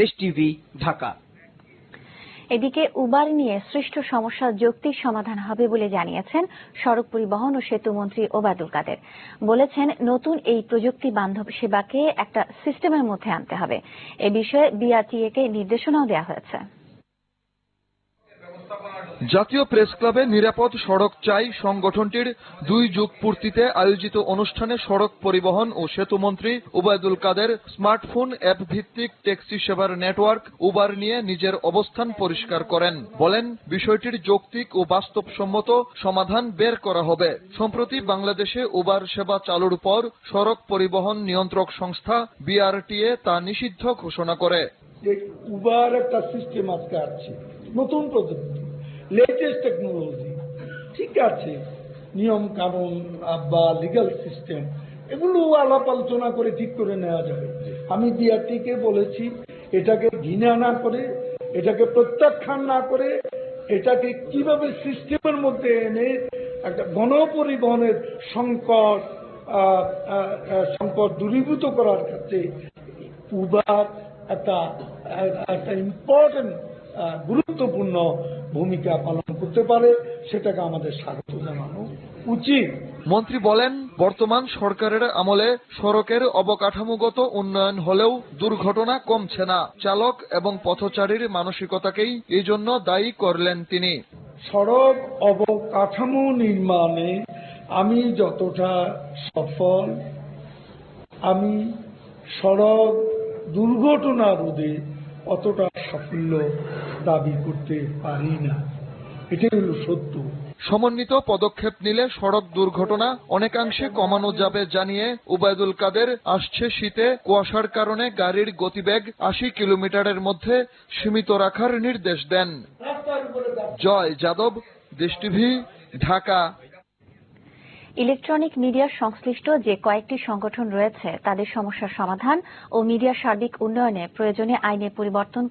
দেশ টিভি, ঢাকা। এদিকে উবার নিয়ে সৃষ্ট সমস্যার যৌক্তিক সমাধান হবে বলে জানিয়েছেন সড়ক পরিবহন ও সেতু মন্ত্রী ওবায়দুল কাদের। বলেছেন, নতুন এই প্রযুক্তি বান্ধব সেবাকে একটা সিস্টেমের মধ্যে আনতে হবে। এ বিষয়ে বিআরটিএ কে নির্দেশনাও দেওয়া হয়েছে। জাতীয় প্রেস ক্লাবে নিরাপদ সড়ক চাই সংগঠনটির 2 যুগ পূর্তিতে আয়োজিত অনুষ্ঠানে সড়ক পরিবহন ও সেতু মন্ত্রী ওবায়দুল কাদের স্মার্টফোন অ্যাপ ভিত্তিক ট্যাক্সি সেবার নেটওয়ার্ক উবার নিয়ে নিজের অবস্থান পরিষ্কার করেন। বলেন, বিষয়টির যৌক্তিক ও বাস্তবসম্মত সমাধান বের করা হবে। সম্প্রতি বাংলাদেশে উবার সেবা চালুর পর সড়ক পরিবহন নিয়ন্ত্রক সংস্থা বিআরটিএ তা নিষিদ্ধ ঘোষণা করে। উবার একটা সিস্টেম আজকে আছে, নতুন প্রযুক্তি, লেটেস্ট টেকনোলজি, ঠিক আছে, নিয়ম কানুন বা লিগ্যাল সিস্টেম এগুলো আলাপ আলোচনা করে ঠিক করে নেওয়া যাবে। আমি বিআরটিকে বলেছি, এটাকে ঘৃণা না করে, এটাকে প্রত্যাখ্যান না করে, এটাকে কিভাবে সিস্টেমের মধ্যে এনে একটা গণপরিবহনের সংকট দূরীভূত করার ক্ষেত্রে উবার একটা ইম্পর্টেন্ট গুরুত্বপূর্ণ ভূমিকা পালন করতে পারে, সেটাকে আমাদের স্বাগত জানানো উচিত। মন্ত্রী বলেন, বর্তমান সরকারের আমলে সড়কের অবকাঠামোগত উন্নয়ন হলেও দুর্ঘটনা কমছে না। চালক এবং পথচারীর মানসিকতাকেই এই জন্য দায়ী করলেন তিনি। সড়ক অবকাঠামো নির্মাণে আমি যতটা সফল, আমি সড়ক দুর্ঘটনা রোধে অতটা সাফল্য দাবি করতে পারি না। এটাই হলো সত্য। সমন্বিত পদক্ষেপ নিলে সড়ক দুর্ঘটনা অনেকাংশে কমানো যাবে জানিয়ে ওবায়দুল কাদের আসছে শীতে কুয়াশার কারণে গাড়ির গতিবেগ 80 কিলোমিটারের মধ্যে সীমিত রাখার নির্দেশ দেন। জয় যাদব, দেশ টিভি, ঢাকা। ইলেকট্রনিক মিডিয়ার সংশ্লিষ্ট যে কয়েকটি সংগঠন রয়েছে তাদের সমস্যার সমাধান ও মিডিয়ার সার্বিক উন্নয়নে প্রয়োজনে আইনের পরিবর্তন